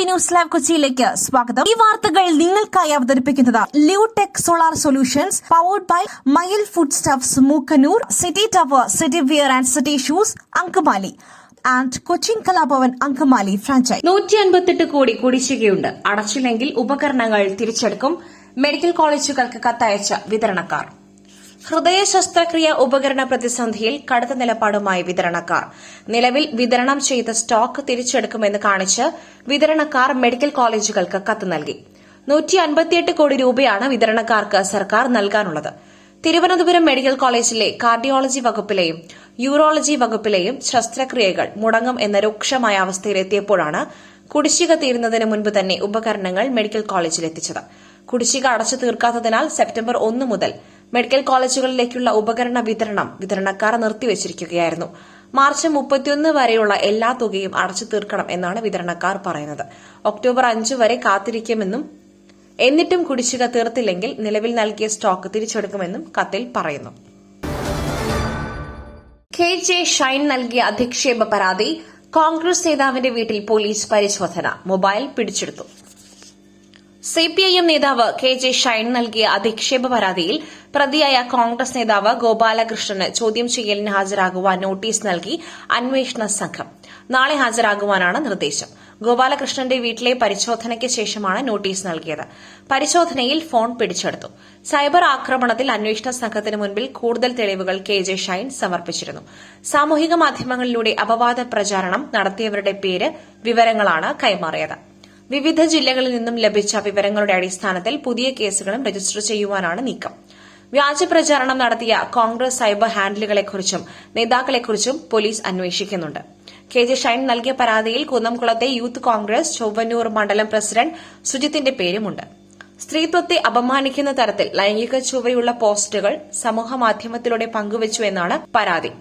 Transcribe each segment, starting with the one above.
News live കൊച്ചിയിലേക്ക് സ്വാഗതം. ഈ വാർത്തകൾ നിങ്ങൾക്കായി അവതരിപ്പിക്കുന്നത് Lutech solar solutions, powered by Mayil food stuffs, Mookkannoor, city tower, city wear and city shoes, Angamaly and Cochin Kalabhavan Angamaly franchise. 158 കോടി കുടിശ്ശികയുണ്ട്. അടച്ചില്ലെങ്കിൽ ഉപകരണങ്ങൾ തിരിച്ചെടുക്കും. മെഡിക്കൽ കോളേജുകൾക്ക് കത്തയച്ച വിതരണക്കാർ. ഹൃദയ ശസ്ത്രക്രിയ ഉപകരണ പ്രതിസന്ധിയിൽ കടുത്ത നിലപാടുമായി വിതരണക്കാർ. നിലവിൽ വിതരണം ചെയ്ത സ്റ്റോക്ക് തിരിച്ചെടുക്കുമെന്ന് കാണിച്ച് വിതരണക്കാർ മെഡിക്കൽ കോളേജുകൾക്ക് കത്ത് നൽകി. 158 കോടി രൂപയാണ് വിതരണക്കാർക്ക് സർക്കാർ നൽകാനുള്ളത്. തിരുവനന്തപുരം മെഡിക്കൽ കോളേജിലെ കാർഡിയോളജി വകുപ്പിലെയും യൂറോളജി വകുപ്പിലെയും ശസ്ത്രക്രിയകൾ മുടങ്ങും എന്ന രൂക്ഷമായ അവസ്ഥയിലെത്തിയപ്പോഴാണ് കുടിശ്ശിക തീരുന്നതിന് മുൻപ് തന്നെ ഉപകരണങ്ങൾ മെഡിക്കൽ കോളേജിലെത്തിച്ചത്. കുടിശ്ശിക അടച്ചു തീർക്കാത്തതിനാൽ സെപ്റ്റംബർ 1 മുതൽ മെഡിക്കൽ കോളേജുകളിലേക്കുള്ള ഉപകരണ വിതരണം വിതരണക്കാർ നിർത്തിവച്ചിരിക്കുകയായിരുന്നു. മാർച്ച് 31 വരെയുള്ള എല്ലാ തുകയും അടച്ചു തീർക്കണം എന്നാണ് വിതരണക്കാർ പറയുന്നത്. ഒക്ടോബർ 5 വരെ കാത്തിരിക്കുമെന്നും എന്നിട്ടും കുടിശ്ശിക തീർത്തില്ലെങ്കിൽ നിലവിൽ നൽകിയ സ്റ്റോക്ക് തിരിച്ചെടുക്കുമെന്നും കത്തിൽ പറയുന്നു. KJ ഷൈൻ നൽകിയ അധിക്ഷേപ പരാതി. കോൺഗ്രസ് നേതാവിന്റെ വീട്ടിൽ പോലീസ് പരിശോധന. മൊബൈൽ പിടിച്ചെടുത്തു. CPIM നേതാവ് KJ ഷൈൻ നൽകിയ അധിക്ഷേപ പരാതിയിൽ പ്രതിയായ കോൺഗ്രസ് നേതാവ് ഗോപാലകൃഷ്ണന് ചോദ്യം ചെയ്യലിന് ഹാജരാകുവാൻ നോട്ടീസ് നൽകി അന്വേഷണ സംഘം. നാളെ ഹാജരാകുവാനാണ് നിർദ്ദേശം. ഗോപാലകൃഷ്ണന്റെ വീട്ടിലെ പരിശോധനയ്ക്ക് ശേഷമാണ് നോട്ടീസ് നൽകിയത്. പരിശോധനയിൽ ഫോൺ പിടിച്ചെടുത്തു. സൈബർ ആക്രമണത്തിൽ അന്വേഷണ സംഘത്തിന് മുൻപിൽ കൂടുതൽ തെളിവുകൾ KJ ഷൈൻ സമർപ്പിച്ചിരുന്നു. സാമൂഹിക മാധ്യമങ്ങളിലൂടെ അപവാദ പ്രചാരണം നടത്തിയവരുടെ പേര്, വിവരങ്ങളാണ് കൈമാറിയത്. വിവിധ ജില്ലകളിൽ നിന്നും ലഭിച്ച വിവരങ്ങളുടെ അടിസ്ഥാനത്തിൽ പുതിയ കേസുകളും രജിസ്റ്റർ ചെയ്യുവാനാണ് നീക്കം. വ്യാജ പ്രചാരണം നടത്തിയ കോൺഗ്രസ് സൈബർ ഹാൻഡിലുകളെക്കുറിച്ചും നേതാക്കളെക്കുറിച്ചും പോലീസ് അന്വേഷിക്കുന്നുണ്ട്. KJ ഷൈൻ നൽകിയ പരാതിയിൽ കുന്നംകുളത്തെ യൂത്ത് കോൺഗ്രസ് ചൊവ്വന്നൂർ മണ്ഡലം പ്രസിഡന്റ് സുജിത്തിന്റെ പേരുമുണ്ട്. സ്ത്രീത്വത്തെ അപമാനിക്കുന്ന തരത്തിൽ ലൈംഗിക ചുവയുള്ള പോസ്റ്റുകൾ സമൂഹമാധ്യമത്തിലൂടെ പങ്കുവച്ചു എന്നാണ് പരാതി.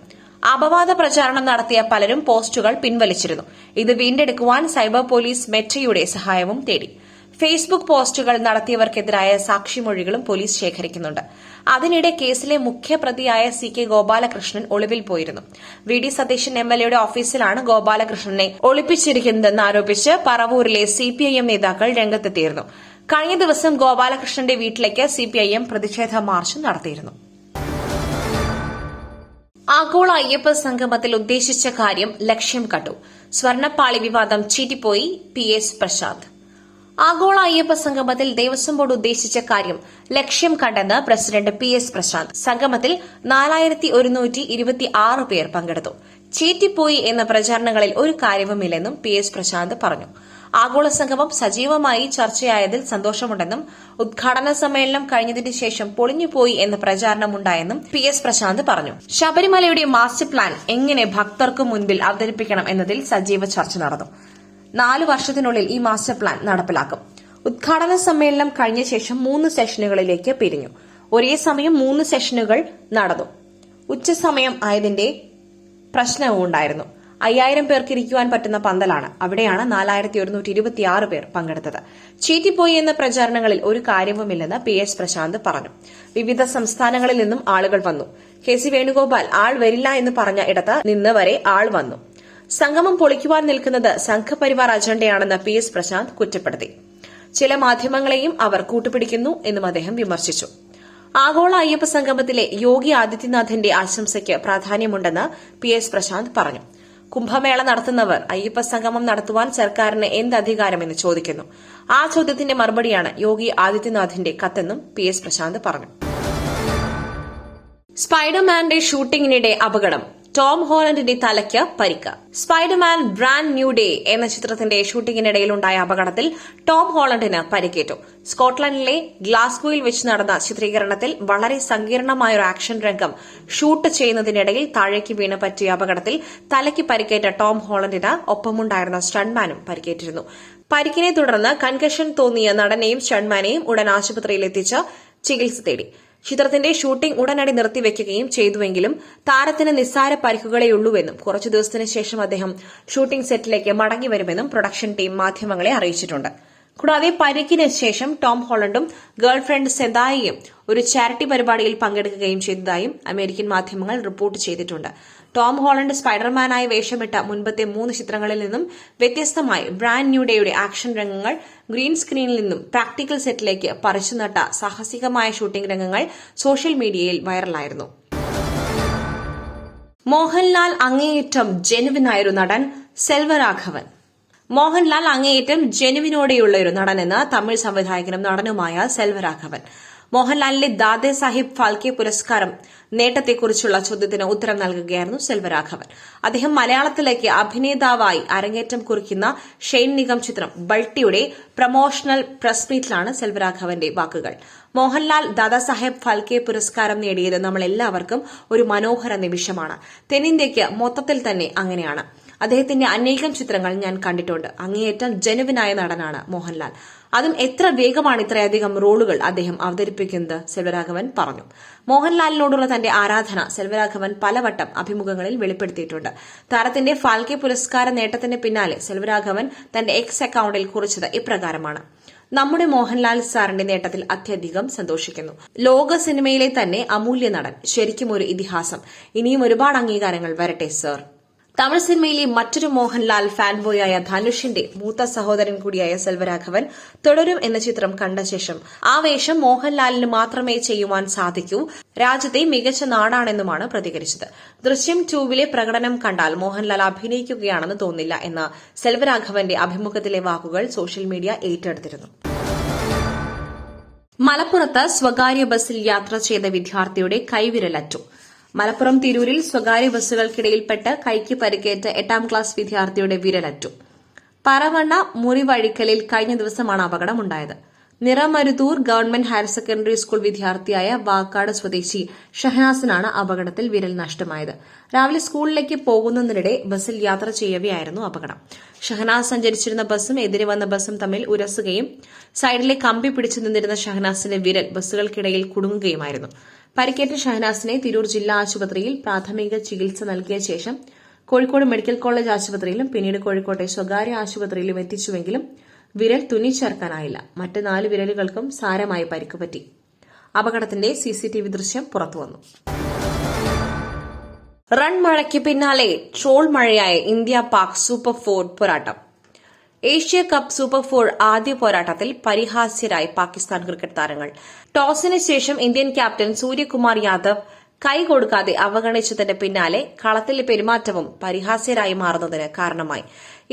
അപവാദ പ്രചാരണം നടത്തിയ പലരും പോസ്റ്റുകൾ പിൻവലിച്ചിരുന്നു. ഇത് വീണ്ടെടുക്കുവാൻ സൈബർ പോലീസ് മെറ്റയുടെ സഹായവും തേടി. ഫേസ്ബുക്ക് പോസ്റ്റുകൾ നടത്തിയവർക്കെതിരായ സാക്ഷിമൊഴികളും പോലീസ് ശേഖരിക്കുന്നുണ്ട്. അതിനിടെ കേസിലെ മുഖ്യപ്രതിയായ CK ഗോപാലകൃഷ്ണൻ ഒളിവിൽ പോയിരുന്നു. VD സതീശൻ MLAയുടെ ഓഫീസിലാണ് ഗോപാലകൃഷ്ണനെ ഒളിപ്പിച്ചിരിക്കുന്നതെന്ന് ആരോപിച്ച് പറവൂരിലെ CPIM നേതാക്കൾ രംഗത്തെത്തിയിരുന്നു. കഴിഞ്ഞ ദിവസം ഗോപാലകൃഷ്ണന്റെ വീട്ടിലേക്ക് CPIM പ്രതിഷേധ മാർച്ച് നടത്തിയിരുന്നു. ആഗോള അയ്യപ്പ സംഗമത്തിൽ ഉദ്ദേശിച്ച കാര്യം ലക്ഷ്യം കണ്ടു. സ്വർണ്ണപ്പാളി വിവാദം ചീറ്റിപ്പോയി PS പ്രശാന്ത്. ആഗോള അയ്യപ്പ സംഗമത്തിൽ ദേവസ്വം ബോർഡ് ഉദ്ദേശിച്ച കാര്യം ലക്ഷ്യം കണ്ടെന്ന് പ്രസിഡന്റ് PS പ്രശാന്ത്. സംഗമത്തിൽ 4126 പേർ പങ്കെടുത്തു. ചീറ്റിപ്പോയി എന്ന പ്രചാരണങ്ങളിൽ ഒരു കാര്യവുമില്ലെന്നും PS പ്രശാന്ത് പറഞ്ഞു. ആഗോള സംഗമം സജീവമായി ചർച്ചയായതിൽ സന്തോഷമുണ്ടെന്നും ഉദ്ഘാടന സമ്മേളനം കഴിഞ്ഞതിന് ശേഷം പൊളിഞ്ഞുപോയി എന്ന പ്രചാരണമുണ്ടായെന്നും PS പ്രശാന്ത് പറഞ്ഞു. ശബരിമലയുടെ മാസ്റ്റർ പ്ലാൻ എങ്ങനെ ഭക്തർക്കു മുൻപിൽ അവതരിപ്പിക്കണം എന്നതിൽ സജീവ ചർച്ച നടന്നു. 4 വർഷത്തിനുള്ളിൽ ഈ മാസ്റ്റർ പ്ലാൻ നടപ്പിലാക്കും. ഉദ്ഘാടന സമ്മേളനം കഴിഞ്ഞ ശേഷം 3 സെഷനുകളിലേക്ക് പിരിഞ്ഞു. ഒരേ സമയം 3 സെഷനുകൾ നടന്നു. ഉച്ചസമയം ആയതിന്റെ പ്രശ്നവും ഉണ്ടായിരുന്നു. 5000 പേർക്ക് ഇരിക്കുവാൻ പറ്റുന്ന പന്തലാണ്. അവിടെയാണ് 4126 പേർ പങ്കെടുത്തത്. ചീറ്റിപ്പോയി എന്ന പ്രചാരണങ്ങളിൽ ഒരു കാര്യവുമില്ലെന്ന് PS പ്രശാന്ത് പറഞ്ഞു. വിവിധ സംസ്ഥാനങ്ങളിൽ നിന്നും ആളുകൾ വന്നു. KC വേണുഗോപാൽ ആൾ വരില്ല എന്ന് പറഞ്ഞ ഇടത്ത് നിന്ന് വരെ ആൾ വന്നു. സംഗമം പൊളിക്കുവാൻ നിൽക്കുന്നത് സംഘപരിവാർ അജണ്ടയാണെന്ന് PS പ്രശാന്ത് കുറ്റപ്പെടുത്തി. ചില മാധ്യമങ്ങളെയും അവർ കൂട്ടുപിടിക്കുന്നു എന്നും അദ്ദേഹം വിമർശിച്ചു. ആഗോള അയ്യപ്പ സംഗമത്തിലെ യോഗി ആദിത്യനാഥിന്റെ ആശംസയ്ക്ക് പ്രാധാന്യമുണ്ടെന്ന് PS പ്രശാന്ത് പറഞ്ഞു. കുംഭമേള നടത്തുന്നവർ അയ്യപ്പ സംഗമം നടത്തുവാൻ സർക്കാരിന് എന്ത് അധികാരമെന്ന് ചോദിക്കുന്നു. ആ ചോദ്യത്തിന്റെ മറുപടിയാണ് യോഗി ആദിത്യനാഥിന്റെ കത്തെന്നും PS പ്രശാന്ത് പറഞ്ഞു. സ്പൈഡർമാന്റെ ഷൂട്ടിംഗിനിടെ അപകടം. ടോം ഹോളണ്ടിന്റെ തലയ്ക്ക് പരിക്ക്. സ്പൈഡർമാൻ ബ്രാൻഡ് ന്യൂ ഡേ എന്ന ചിത്രത്തിന്റെ ഷൂട്ടിംഗിനിടയിലുണ്ടായ അപകടത്തിൽ ടോം ഹോളണ്ടിന് പരിക്കേറ്റു. സ്കോട്ട്ലൻഡിലെ ഗ്ലാസ്ഗോയിൽ വെച്ച് നടന്ന ചിത്രീകരണത്തിൽ വളരെ സങ്കീർണമായൊരു ആക്ഷൻ രംഗം ഷൂട്ട് ചെയ്യുന്നതിനിടയിൽ താഴേക്ക് വീണ് പറ്റിയ അപകടത്തിൽ തലയ്ക്ക് പരിക്കേറ്റ ടോം ഹോളണ്ടിന് ഒപ്പമുണ്ടായിരുന്ന സ്റ്റണ്ട്മാനും പരിക്കേറ്റിരുന്നു. പരിക്കിനെ തുടർന്ന് കൺകഷൻ തോന്നിയ നടനെയും സ്റ്റണ്ട്മാനെയും ഉടൻ ആശുപത്രിയിൽ എത്തിച്ച് ചികിത്സ തേടി. ചിത്രത്തിന്റെ ഷൂട്ടിംഗ് ഉടനടി നിർത്തിവെക്കുകയും ചെയ്തുവെങ്കിലും താരത്തിന് നിസ്സാര പരിക്കുകളെയുള്ളൂവെന്നും കുറച്ചു ദിവസത്തിന് ശേഷം അദ്ദേഹം ഷൂട്ടിംഗ് സെറ്റിലേക്ക് മടങ്ങിവരുമെന്നും പ്രൊഡക്ഷൻ ടീം മാധ്യമങ്ങളെ അറിയിച്ചിട്ടുണ്ട്. കൂടാതെ പരിക്കിന് ശേഷം ടോം ഹോളണ്ടും ഗേൾഫ്രണ്ട് സെദായയും ഒരു ചാരിറ്റി പരിപാടിയിൽ പങ്കെടുക്കുകയും ചെയ്തതായും അമേരിക്കൻ മാധ്യമങ്ങൾ റിപ്പോർട്ട് ചെയ്തിട്ടുണ്ട്. ടോം ഹോളണ്ട് സ്പൈഡർമാനായി വേഷമിട്ട മുൻപത്തെ 3 ചിത്രങ്ങളിൽ നിന്നും വ്യത്യസ്തമായി ബ്രാൻഡ് ന്യൂ ഡേയുടെ ആക്ഷൻ രംഗങ്ങൾ, ഗ്രീൻ സ്ക്രീനിൽ നിന്നും പ്രാക്ടിക്കൽ സെറ്റിലേക്ക് പറിച്ചുനട്ട സാഹസികമായ ഷൂട്ടിംഗ് രംഗങ്ങൾ സോഷ്യൽ മീഡിയയിൽ വൈറലായിരുന്നു. മോഹൻലാൽ അങ്ങേയറ്റം ജെനുവിനായൊരു നടൻ സെൽവരാഘവൻ. മോഹൻലാൽ അങ്ങേയറ്റം ജെനുവിനോടെയുള്ള ഒരു നടനെന്ന് തമിഴ് സംവിധായകനും നടനുമായ സെൽവരാഘവൻ. മോഹൻലാലിന്റെ ദാദേ സാഹിബ് ഫാൽക്കെ പുരസ്കാരം നേട്ടത്തെക്കുറിച്ചുള്ള ചോദ്യത്തിന് ഉത്തരം നൽകുകയായിരുന്നു സെൽവരാഘവൻ. അദ്ദേഹം മലയാളത്തിലേക്ക് അഭിനേതാവായി അരങ്ങേറ്റം കുറിക്കുന്ന ഷെയ്ൻ നിഗം ചിത്രം ബൾട്ടിയുടെ പ്രമോഷണൽ പ്രസ് മീറ്റിലാണ് സെൽവരാഘവന്റെ വാക്കുകൾ. മോഹൻലാൽ ദാദാസാഹേബ് ഫാൽക്കെ പുരസ്കാരം നേടിയത് നമ്മളെല്ലാവർക്കും ഒരു മനോഹര നിമിഷമാണ്. തെന്നിന്ത്യയ്ക്ക് മൊത്തത്തിൽ തന്നെ അങ്ങനെയാണ്. അദ്ദേഹത്തിന്റെ അനേകം ചിത്രങ്ങൾ ഞാൻ കണ്ടിട്ടുണ്ട്. അങ്ങേയറ്റം ജെനുവിനായ നടനാണ് മോഹൻലാൽ. അതും എത്ര വേഗമാണ് ഇത്രയധികം റോളുകൾ അദ്ദേഹം അവതരിപ്പിക്കുന്നത്, സെൽവരാഘവൻ പറഞ്ഞു. മോഹൻലാലിനോടുള്ള തന്റെ ആരാധന സെൽവരാഘവൻ പലവട്ടം അഭിമുഖങ്ങളിൽ വെളിപ്പെടുത്തിയിട്ടുണ്ട്. താരത്തിന്റെ ഫാൽക്കെ പുരസ്കാര നേട്ടത്തിന് പിന്നാലെ സെൽവരാഘവൻ തന്റെ എക്സ് അക്കൌണ്ടിൽ കുറിച്ചത് ഇപ്രകാരമാണ്: നമ്മുടെ മോഹൻലാൽ സാറിന്റെ നേട്ടത്തിൽ അത്യധികം സന്തോഷിക്കുന്നു. ലോക സിനിമയിലെ തന്നെ അമൂല്യ നടൻ, ശരിക്കും ഒരു ഇതിഹാസം. ഇനിയും ഒരുപാട് അംഗീകാരങ്ങൾ വരട്ടെ സർ. തമിഴ് സിനിമയിലെ മറ്റൊരു മോഹൻലാൽ ഫാൻ ബോയായ ധനുഷിന്റെ മൂത്ത സഹോദരൻ കൂടിയായ സെൽവരാഘവൻ തുടരും എന്ന ചിത്രം കണ്ട ശേഷം ആ വേഷം മോഹൻലാലിന് മാത്രമേ ചെയ്യുവാൻ സാധിക്കൂ, രാജ്യത്തെ മികച്ച നാടാണെന്നുമാണ് പ്രതികരിച്ചത്. ദൃശ്യം 2 പ്രകടനം കണ്ടാൽ മോഹൻലാൽ അഭിനയിക്കുകയാണെന്ന് തോന്നില്ല എന്ന സെൽവരാഘവന്റെ അഭിമുഖത്തിലെ വാക്കുകൾ സോഷ്യൽ മീഡിയ ഏറ്റെടുത്തിരുന്നു. മലപ്പുറത്ത് സ്വകാര്യ ബസ്സിൽ യാത്ര ചെയ്ത വിദ്യാർത്ഥിയുടെ കൈവിരലറ്റു. മലപ്പുറം തിരൂരിൽ സ്വകാര്യ ബസ്സുകൾക്കിടയിൽപ്പെട്ട് കൈക്ക് പരിക്കേറ്റ 8ാം ക്ലാസ് വിദ്യാർത്ഥിയുടെ വിരലറ്റു. പറവണ്ണ മുറിവഴിക്കലിൽ കഴിഞ്ഞ ദിവസമാണ് അപകടമുണ്ടായത്. Niramaruthur government higher secondary school വിദ്യാർത്ഥിയായ വാക്കാട് സ്വദേശി ഷഹനാസിനാണ് അപകടത്തിൽ വിരൽ നഷ്ടമായത്. രാവിലെ സ്കൂളിലേക്ക് പോകുന്നതിനിടെ ബസ്സിൽ യാത്ര ചെയ്യവെയായിരുന്നു അപകടം. ഷഹനാസ് സഞ്ചരിച്ചിരുന്ന ബസ്സും എതിരെ വന്ന ബസ്സും തമ്മിൽ ഉരസുകയും സൈഡിലെ കമ്പി പിടിച്ചു നിന്നിരുന്ന ഷഹനാസിന്റെ വിരൽ ബസ്സുകൾക്കിടയിൽ കുടുങ്ങുകയുമായിരുന്നു. പരിക്കേറ്റ ഷഹനാസിനെ തിരൂർ ജില്ലാ ആശുപത്രിയിൽ പ്രാഥമിക ചികിത്സ നൽകിയ ശേഷം കോഴിക്കോട് മെഡിക്കൽ കോളേജ് ആശുപത്രിയിലും പിന്നീട് കോഴിക്കോട്ടെ സ്വകാര്യ ആശുപത്രിയിലും എത്തിച്ചുവെങ്കിലും വിരൽ തുന്നിച്ചേർക്കാനായില്ല. മറ്റ് 4 വിരലുകൾക്കും സാരമായി പരിക്കുപറ്റി. അപകടത്തിന്റെ CCTV ദൃശ്യം പുറത്തുവന്നു. റൺ മഴയ്ക്ക് പിന്നാലെ ട്രോൾ മഴയായ ഇന്ത്യ പാക് സൂപ്പർ 4 പോരാട്ടം. ഏഷ്യ കപ്പ് സൂപ്പർ 4 ആദ്യ പോരാട്ടത്തിൽ പരിഹാസ്യരായി പാകിസ്ഥാൻ ക്രിക്കറ്റ് താരങ്ങൾ. ടോസിന് ശേഷം ഇന്ത്യൻ ക്യാപ്റ്റൻ സൂര്യകുമാർ യാദവ് കൈ കൊടുക്കാതെ അവഗണിച്ചതിന് പിന്നാലെ കളത്തിലെ പെരുമാറ്റവും പരിഹാസ്യരായി മാറുന്നതിന് കാരണമായി.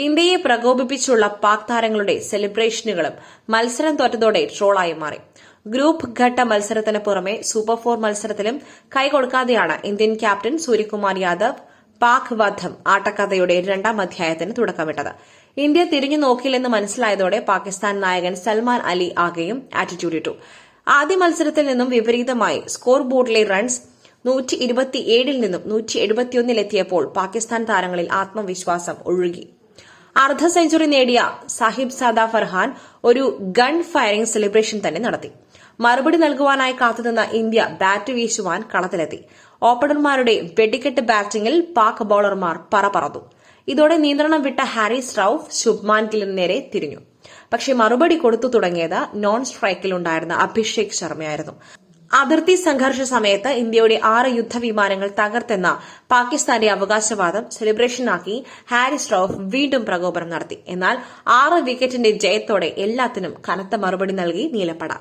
ഇന്ത്യയെ പ്രകോപിപ്പിച്ചുള്ള പാക് താരങ്ങളുടെ സെലിബ്രേഷനുകളും മത്സരം തോറ്റതോടെ ട്രോളായി മാറി. ഗ്രൂപ്പ് ഘട്ട മത്സരത്തിന് പുറമെ സൂപ്പർ 4 മത്സരത്തിലും കൈ കൊടുക്കാതെയാണ് ഇന്ത്യൻ ക്യാപ്റ്റൻ സൂര്യകുമാർ യാദവ് പാക് വധം ആട്ടക്കഥയുടെ 2ാം അധ്യായത്തിന് തുടക്കമിട്ടത്. ഇന്ത്യ തിരിഞ്ഞു നോക്കില്ലെന്ന് മനസ്സിലായതോടെ പാകിസ്ഥാൻ നായകൻ സൽമാൻ അലി ആകെയും ആറ്റിറ്റ്യൂഡ് ഇട്ടു. ആദ്യ മത്സരത്തിൽ നിന്നും വിപരീതമായി സ്കോർ ബോർഡിലെ റൺസ് 127 നിന്നും 171 പാകിസ്ഥാൻ താരങ്ങളിൽ ആത്മവിശ്വാസം ഒഴുകി. അർദ്ധ സെഞ്ചുറി നേടിയ സാഹിബ് സാദ ഫർഹാൻ ഒരു ഗൺ ഫയറിംഗ് സെലിബ്രേഷൻ തന്നെ നടത്തി. മറുപടി നൽകുവാനായി കാത്തുനിന്ന ഇന്ത്യ ബാറ്റ് വീശുവാൻ കളത്തിലെത്തി. ഓപ്പണർമാരുടെ വെടിക്കെട്ട് ബാറ്റിംഗിൽ പാക് ബൌളർമാർ പറന്നു. ഇതോടെ നിയന്ത്രണം വിട്ട ഹാരിസ് റൌഫ് ശുഭ്മാൻ ഗില്ലിന് നേരെ തിരിഞ്ഞു. പക്ഷേ മറുപടി കൊടുത്തു തുടങ്ങിയത് നോൺ സ്ട്രൈക്കിലുണ്ടായിരുന്ന അഭിഷേക് ശർമ്മയായിരുന്നു. അതിർത്തി സംഘർഷ സമയത്ത് ഇന്ത്യയുടെ 6 യുദ്ധവിമാനങ്ങൾ തകർത്തെന്ന പാകിസ്ഥാന്റെ അവകാശവാദം സെലിബ്രേഷനാക്കി ഹാരിസ് റൌഫ് വീണ്ടും പ്രകോപനം നടത്തി. എന്നാൽ 6 വിക്കറ്റിന്റെ ജയത്തോടെ എല്ലാത്തിനും കനത്ത മറുപടി നൽകി നീലപ്പട.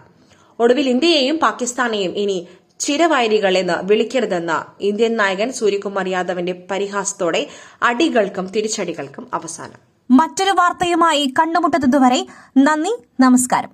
ഒടുവിൽ ഇന്ത്യയെയും പാകിസ്ഥാനെയും ഇനി ചിരവൈരികൾ എന്ന് വിളിക്കരുതെന്ന ഇന്ത്യൻ നായകൻ സൂര്യകുമാർ യാദവിന്റെ പരിഹാസത്തോടെ അടികൾക്കും തിരിച്ചടികൾക്കും അവസാനം. മറ്റൊരു വാർത്തയുമായി കണ്ടുമുട്ടുന്നതുവരെ നന്ദി, നമസ്കാരം.